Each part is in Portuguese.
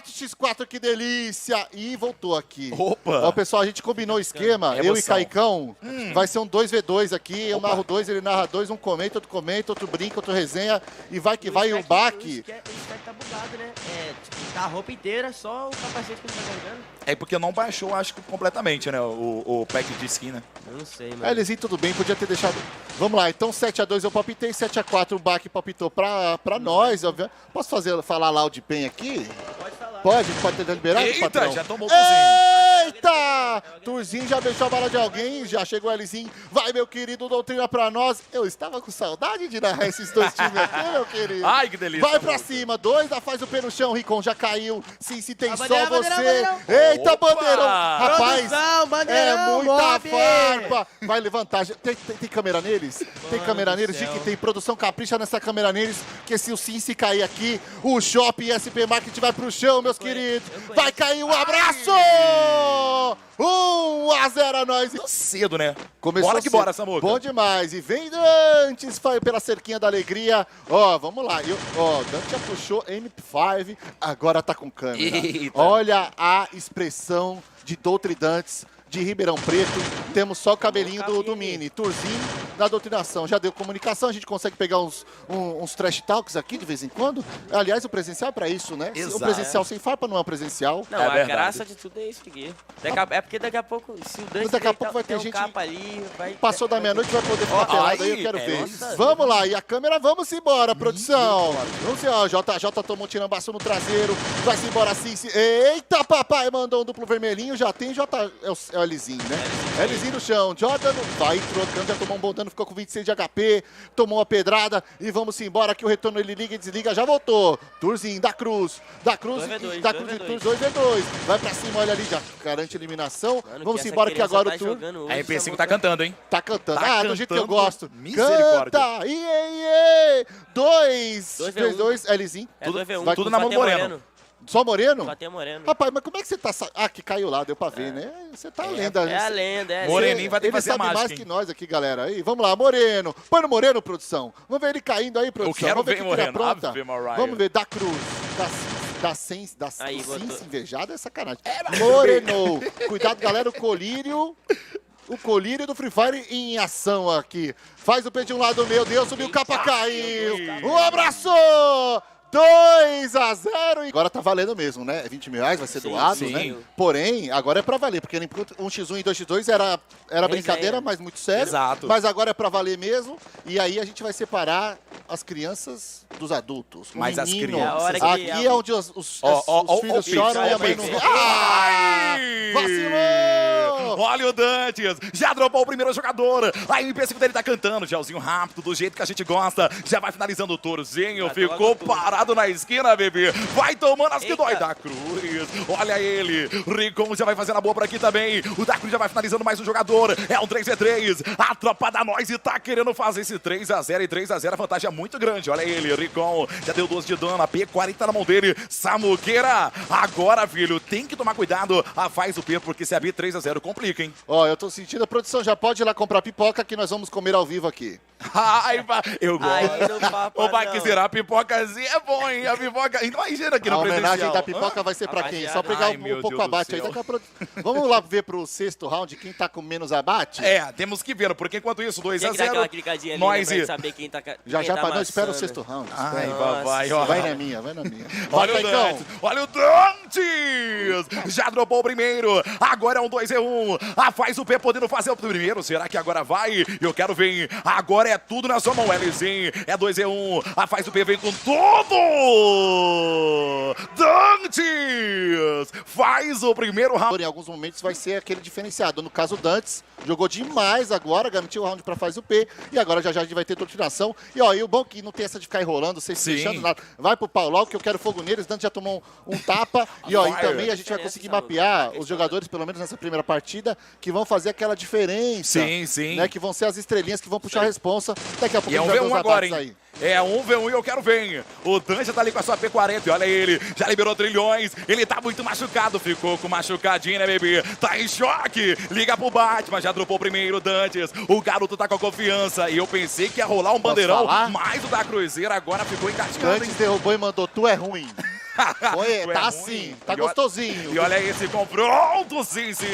4x4, que delícia! E voltou aqui. Opa! Ó, pessoal, a gente combinou o esquema, eu e Caicão. Vai ser um 2v2 aqui, eu narro 2, ele narra 2, um comenta, outro brinca, outro resenha. E vai que vai, o baque. Ele tá bugado, né? Tipo, tá a roupa inteira, só o capacete que ele tá carregando. É porque não baixou, acho que completamente, né? O pack de skin, né? Eu não sei, mano. Elizinho, tudo bem, podia ter deixado... Vamos lá, então 7x2 eu palpitei, 7x4 o baque palpitou pra nós, obviamente. Posso falar loud pen aqui? Pode falar. Pode ter liberado, Eita, patrão? já tomou o cozinho. Eita! Turzinho já deixou a bala de alguém, já chegou o Elizinho. Vai, meu querido, doutrina pra nós. Eu estava com saudade de narrar esses dois times aqui, meu querido. Ai, que delícia. Vai pra cima, 2, faz o pé no chão, Ricon já caiu. Sim, se tem só bandeira, você. bandeirão. Eita, Opa! bandeirão. Rapaz, Produção, é bandeirão, muita mob. farpa. Vai levantar. Tem câmera neles? Tem câmera do neles? céu. Dick, tem produção, capricha nessa câmera neles, que se o Sim se cair aqui, o Shopping SP Market vai pro chão, meus queridos. Vai cair um abraço! 1x0 a nós. Cedo, né? Começou Bora que cedo. bora, Samuca. Bom demais. E vem Dantes pela cerquinha da alegria. Ó, vamos lá. Dante já puxou MP5, agora tá com câmera. Eita. Olha a expressão de Doutre Dantes, de Ribeirão Preto. Temos só o cabelinho do Mini. Turzinho da doutrinação. Já deu comunicação, a gente consegue pegar uns trash talks aqui de vez em quando. Aliás, o presencial é pra isso, né? Exato. O presencial sem farpa não é um presencial. Não, É a verdade. graça de tudo é isso aqui. É porque daqui a pouco, se o Dante Daqui a pouco vai ter um gente- capa ali, vai... Passou da meia-noite, vai poder ficar Ó, pelado aí, aí, eu quero ver. nossa. Vamos lá, e a câmera, vamos embora, produção. Vamos embora, JJ tomou tirambaço no traseiro, vai-se embora assim. Eita, papai, mandou um duplo vermelhinho, já tem é o Elizinho, né? Elizinho no chão, Jordan vai trocando, já tomou um bom dano, ficou com 26 de HP, tomou uma pedrada e vamos embora, que o retorno ele liga e desliga, já voltou. Turzinho, da Cruz 2v2, da Cruz de Cruz, 2v2. Vai pra cima, olha ali, já garante eliminação. Mano, Vamos essa embora que criança agora tá o Tur... jogando hoje, A MP5 Samuca. tá cantando, hein? Tá cantando. Tá Do jeito que eu cantando. gosto. Misericórdia. Canta! Iê! 2, 2v1. 2, Lzinho. É Tudo- 2v1. vai tudo na só mão tem Moreno. Só Moreno? Só tem Moreno. Rapaz, mas como é que você tá... que caiu lá, deu pra ver, né? Você tá lenda. É a lenda, é a Moreninho lenda. vai ter que Ele fazer a sabe mágica, mais hein? que nós aqui, galera. Aí, vamos lá, Moreno. Põe no Moreno, produção. Vamos ver ele caindo aí, produção. quero Vamos ver ver, que tira Moreno. pronta. Ave Maria. Vamos ver, da Cruz. Da Aí, Sim botou. invejada é sacanagem. Moreno. Cuidado, galera, o colírio... O colírio do Free Fire em ação aqui. Faz o pé de um lado, meu Deus, subiu, capa caiu. Um abraço! 2-0. Agora tá valendo mesmo, né? É 20 mil reais, vai ser Sim, doado, sim. né? Porém, agora é pra valer, porque enquanto 1x1 e 2x2 era brincadeira, mas muito sério. Exato. Mas agora é pra valer mesmo. E aí a gente vai separar as crianças dos adultos. O Mas as menino. crianças- É a hora que- Aqui é onde os Ó, filhos Pix, choram e a ó, mãe Pix. não... Ai! Vacilou! Olha o Dantes, já dropou o primeiro jogador. A MP5 dele tá cantando, gelzinho rápido, do jeito que a gente gosta. Já vai finalizando o Torzinho, Já ficou joga tudo. parado na esquina, bebê. Vai tomando as que Eita. dói da Cruz. Olha ele, Ricon já vai fazendo a boa por aqui também. O da Cruz já vai finalizando mais um jogador. É um 3v3. A tropa da Noise tá querendo fazer esse 3x0 e 3x0. A vantagem é muito grande. Olha ele, Ricon já deu 12 de dano. A P40 na mão dele. Samuqueira, agora, filho, tem que tomar cuidado. Faz o P, porque se abrir 3x0 complica, hein? Ó, eu tô sentindo a produção, já pode ir lá comprar pipoca que nós vamos comer ao vivo aqui. Ai, eu gosto. Aí no papo, Ô, vai não. que será? A pipocazinha é bom, hein? A pipoca... Imagina aqui A no homenagem presencial. da pipoca vai ser pra quem? Só pegar Ai, um meu pouco Deus abate do aí. céu. Daqui a Vamos lá ver pro sexto round, quem tá com menos abate? É, temos que ver, porque enquanto isso, Tem que dar aquela 2x0. clicadinha ali, né, Nós pra gente saber quem tá Já quem já tá pra nós, espera o amassando. sexto round. Ai, espera. papai, ó. Vai na minha, vai na minha. Olha Vai, o Caicão. Dantes, olha o Dantes! Já dropou o primeiro, agora é um 2v1. Faz o P podendo fazer o primeiro, será que agora vai? Eu quero ver, agora é tudo na sua mão, Lzinho. É 2v1, faz o P, vem com tudo! Dantes! Faz o primeiro round. Em alguns momentos vai ser aquele diferenciado. No caso, o Dantes jogou demais agora, garantiu o round pra faz o P. E agora já a gente vai ter doutrinação. E ó, e o bom que não tem essa de ficar enrolando, vocês Sim. fechando nada. Vai pro Paulo, que eu quero fogo neles. Dantes já tomou um tapa. E ó, e Fire. também a gente vai conseguir mapear os jogadores, pelo menos nessa primeira partida, que vão fazer aquela diferença. Sim, sim. Né, que vão ser as estrelinhas que vão puxar a responsa. Daqui a pouco E é a um gente vai ver V1 os agora, abates hein? aí. É um V1 e eu quero ver. O Dan já tá ali com a sua P40 e olha ele, já liberou trilhões. Ele tá muito machucado, ficou com machucadinho, né, bebê? Tá em choque. Liga pro Batman, já dropou o primeiro, Dantes. O garoto tá com a confiança. E eu pensei que ia rolar um bandeirão, falar? mas o da Cruzeiro agora ficou engatinhando, hein? Dantes derrubou e mandou, tu é ruim. Foi, Tu é tá ruim. assim, tá E olha- gostosinho. E olha esse confronto, Cincy.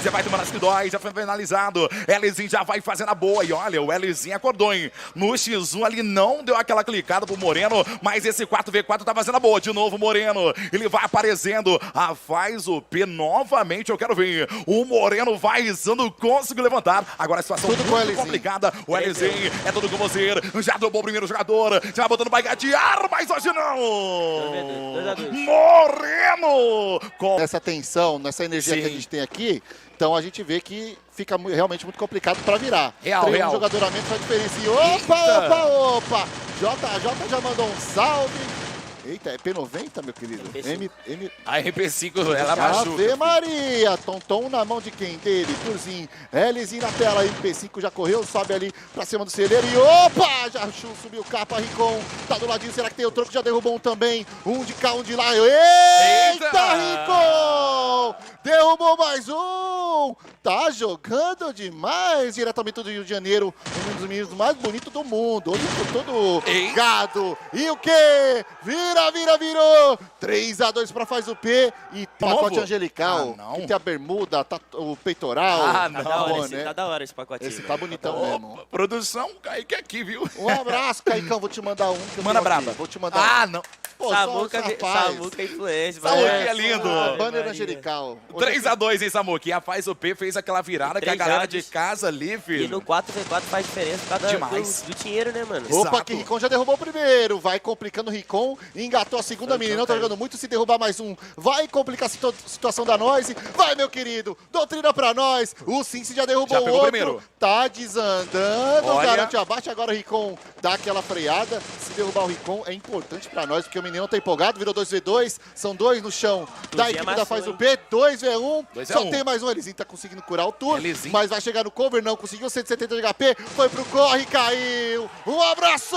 Você vai tomando acho que dói, já foi finalizado. Lzinho já vai fazendo a boa. E olha, o Lzinho acordou, hein? No X1 ali não deu aquela clicada pro Moreno, mas esse 4v4 tá fazendo a boa. De novo, Moreno. Ele vai aparecendo. Faz o P novamente, eu quero ver. O Moreno vai risando, conseguiu levantar. Agora a situação Tudo com o muito Lzinho. complicada. O Lzinho é tudo com você. Já dobrou o primeiro jogador. Já vai botando, vai gatear, mas hoje não. 2 a 2. Moreno! Com... Nessa tensão, nessa energia Sim. que a gente tem aqui, então a gente vê que fica realmente muito complicado para virar. Real, 3 real. jogador a menos faz diferença. E opa, Eita. opa! JJ já mandou um salve. Eita, é P90, meu querido? MP5. A RP5, ela machuca. Ave Maria! Tom na mão de quem? Dele, Turzinho. Lzinho na tela, MP5 já correu, sobe ali pra cima do celeiro e opa! Já subiu o capa, Ricon tá do ladinho, será que tem o troco? Já derrubou um também, um de cá, um de lá. Eita, Ricon! Derrubou mais um! Tá jogando demais, diretamente do Rio de Janeiro, um dos meninos mais bonitos do mundo. Olha todo Eita. gado. E o quê? Virou! 3 a 2 para faz o P e pacote Novo? angelical. Ah, não. Que tem a bermuda, o peitoral. Ah, Tá não. da hora, Boné. esse, tá da hora esse pacotinho. Esse tá bonitão mesmo. Opa, produção, Kaique aqui, viu? Um abraço, Caicão. Vou te mandar um. Que eu Manda tenho aqui. braba. Vou te mandar Ah, não. Pô, Samuca, só os rapaz. Samuca influência. Samuca vai. é lindo. Banner Maria. angelical. 3x2, hein, Samuquinha? Faz o P, fez aquela virada que a 3 galera rounds. de casa ali, E filho. no 4v4 faz diferença por causa Demais. do dinheiro, né, mano? Exato. Opa, que Ricon já derrubou o primeiro. Vai complicando o Ricon. Engatou a segunda. Meninão tá jogando muito. Se derrubar mais um, vai complicar a situação da Noise. Vai, meu querido. Doutrina pra nós. O Cincy já derrubou Já o pegou o outro. primeiro. Tá desandando. Olha. Garante abate. Agora o Ricon dá aquela freada. Se derrubar o Ricon é importante pra nós, porque o menino tá empolgado. Virou 2v2. São 2 no chão da equipe da amassou, Faz o hein? P. 2v1. 2 Só a 1. tem mais um. Elizinho tá conseguindo curar o turno. Elizinho. Mas vai chegar no cover. Não conseguiu. 170 de HP. Foi pro corre. Caiu. Um abraço.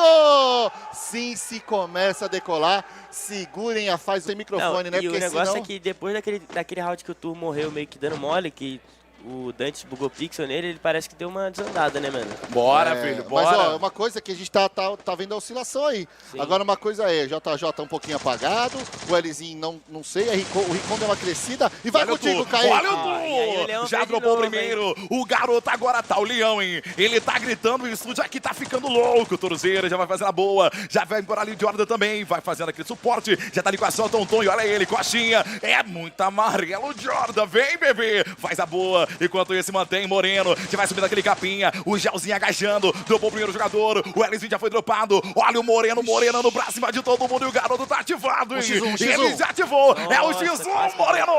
Cincy começa a decolar. Segurem a Faz sem microfone, né? E o Porque negócio senão... é que depois daquele round que o Tur morreu meio que dando mole, que o Dante bugou pixel nele, ele parece que deu uma desandada, né, mano? Bora, É, filho, bora. Mas, ó, uma coisa que a gente tá vendo a oscilação aí. Sim. Agora, uma coisa é, JJ um pouquinho apagado, o Lzinho não sei, o Ricon deu uma crescida e vai Olha o contigo, Tu, Caio. olha o Ah, e aí o Tu, Leão já fez de dropou o novo, primeiro, o garoto agora tá, o Leão, hein, ele tá gritando, o estúdio aqui tá ficando louco, o Torzeira já vai fazendo a boa, já vai embora ali de Jordan também, vai fazendo aquele suporte, já tá ali com a ação, Tom, e olha ele, coxinha, é muito amarelo, Jordan, vem, bebê, faz a boa, enquanto esse mantém, Moreno, já vai subindo aquele capinha, o Gelzinho agachando, dropou o primeiro jogador, o Lzinho já foi dropado, olha o Moreno no pra cima de todo mundo, e o garoto tá ativado, hein, X1. ele já ativou, é o Nossa, X1, quase. Moreno!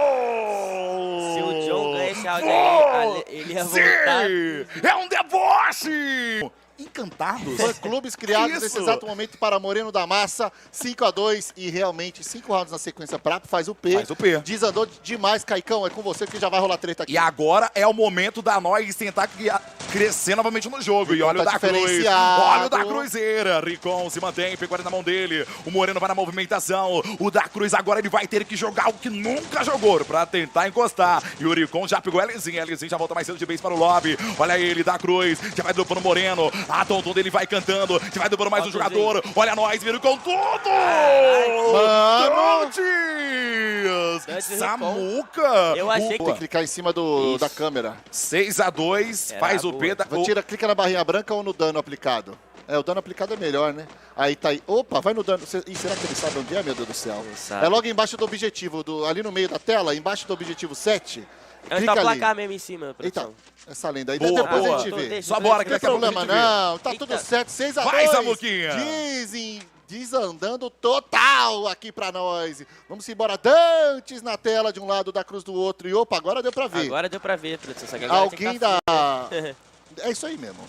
Se o John ganha esse round Gol! aí, ele ia Sim! voltar. É um deboche! Encantados. Fã-clubes criados Isso. nesse exato momento para Moreno da Massa, 5 a 2 e realmente 5 rounds na sequência pra Faz o P. Faz o P. Desandou demais, Caicão, é com você que já vai rolar treta aqui. E agora é o momento da nós tentar crescer novamente no jogo. E olha o tá da Cruz. diferenciado. Olha o da Cruzeira. Ricon se mantém, P40 na mão dele. O Moreno vai na movimentação. O da Cruz agora ele vai ter que jogar o que nunca jogou pra tentar encostar. E o Ricon já pegou Lzinho. Lzinho já volta mais cedo de base para o lobby. Olha ele, da Cruz. Já vai dropando o Moreno. A Tonton dele vai cantando. Já vai dropando mais um jogador. Olha nós, viram com tudo! Mano! Dantes! Dantes, Samuca! Eu achei que- Tem que clicar em cima Isso. da câmera. 6 a 2, Era faz o boa. P da... Clica na barrinha branca ou no dano aplicado? É, o dano aplicado é melhor, né? Aí tá aí. Opa, vai no dano. Ih, será que ele sabe onde é, meu Deus do céu? Não sabe. É logo embaixo do objetivo, ali no meio da tela, embaixo do objetivo 7. É Clica tá o ali. placar mesmo em cima, Eita, produção. essa lenda aí. Boa, Depois boa. a gente vê. Deixa, Só bora que Não tem daqui a pouco a problema gente vê. não, tá Eita. tudo certo, 6 a 2. Vai, Samuquinha. Dizem, desandando total aqui pra nós. Vamos embora, Dantes na tela de um lado, da Cruz do outro. E opa, agora deu pra ver. Agora deu pra ver, produção. Só que agora tem Alguém que tá da... É isso aí mesmo.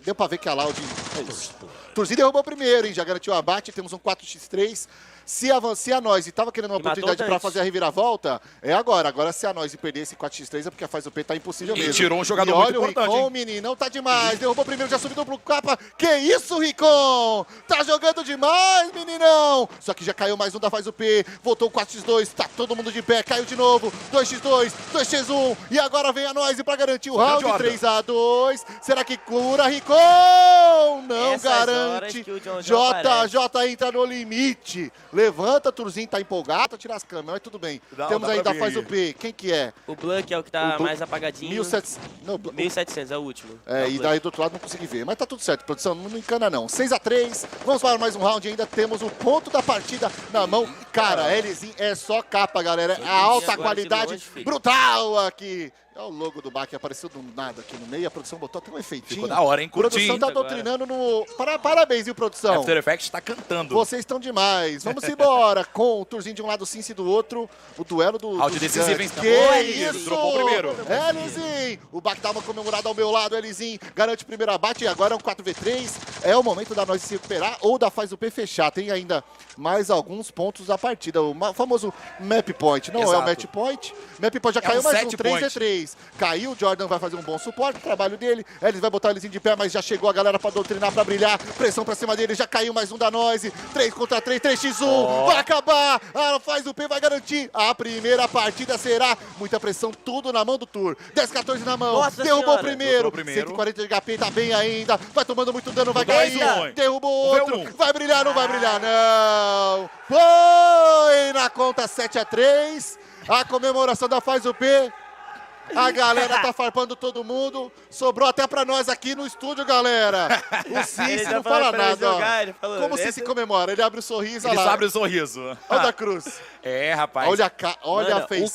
Deu pra ver que a Loud... É isso. Turzinho derrubou primeiro, hein? Já garantiu o abate. Temos um 4x3. Se a Noise estava querendo uma E matou oportunidade o para Dante. fazer a reviravolta, é agora. Agora, se a Noise perder esse 4x3, é porque a Faz o P tá impossível E mesmo. tirou um jogador e muito olha o importante, Ricon, hein? meninão, tá demais. Derrubou primeiro, já subiu duplo capa. Que isso, Ricon? Tá jogando demais, meninão. Só que já caiu mais um da Faz o P. Voltou o 4x2, tá todo mundo de pé. Caiu de novo. 2x2, 2x1. E agora vem a Noise para garantir o round. Jordan. 3x2. Será que cura, Ricon? Não Essas horas garante. que o John aparece. JJ entra no limite. Levanta, Turzinho tá empolgado, tira as câmeras, mas tudo bem. Não, Temos dá aí pra da ver Faz aí. o P. Quem que é? O Blank é o que tá O mais apagadinho. 1700. Não, 1700 é o último. é, o e Blank. daí do outro lado não consegui ver. Mas tá tudo certo, produção, não encana não. 6-3, vamos para mais um round ainda. Temos o ponto da partida na mão. Cara, Lzinho é só capa, galera. A alta agora de qualidade longe, filho. brutal aqui. É o logo do Bach, apareceu do nada aqui no meio. A produção botou até um efeitinho. Ficou da hora, hein? A produção Curti. tá Agora. doutrinando no... Parabéns, viu, produção? After Effects tá cantando. Vocês estão demais. Vamos embora com o Turzinho de um lado, Cincy do outro. O duelo do... Round dos decisivo, hein? gigantes. Boa, Que Elizinho. isso? Dropou o primeiro. Elizinho. O Bach dá uma comemorada ao meu lado. Elizinho garante o primeiro abate. E agora é um 4v3. É o momento da nós se recuperar ou da Faz o P fechar. Tem ainda mais alguns pontos da partida. O famoso map point. Não é o Exato. match point. Map point já É caiu um mais um set point. 3v3. Caiu, o Jordan vai fazer um bom suporte. Trabalho dele. Eles vai botar o Elizinho de pé, mas já chegou a galera pra doutrinar, pra brilhar. Pressão pra cima dele. Já caiu mais um da Noise. 3 contra 3, 3x1. Vai acabar. Faz o P, vai garantir. A primeira partida será muita pressão, tudo na mão do Tour. 10-14 na mão. Nossa Derrubou o Senhora. primeiro. Derrubou o primeiro. 140 de HP, tá bem ainda. Vai tomando muito dano, vai Mais cair. um. Derrubou Vê outro. um. Vai brilhar, não vai brilhar, não. Foi na conta 7-3. A comemoração da Faz o P. A galera tá farpando todo mundo. Sobrou até pra nós aqui no estúdio, galera. O Ele Cincy tá não falando fala pra ele nada, ó. jogar, ele falou, Como o Cincy comemora? Ele abre o sorriso, olha Ele lá. abre o sorriso. Olha a cruz. É, rapaz. Olha a Mano, feição.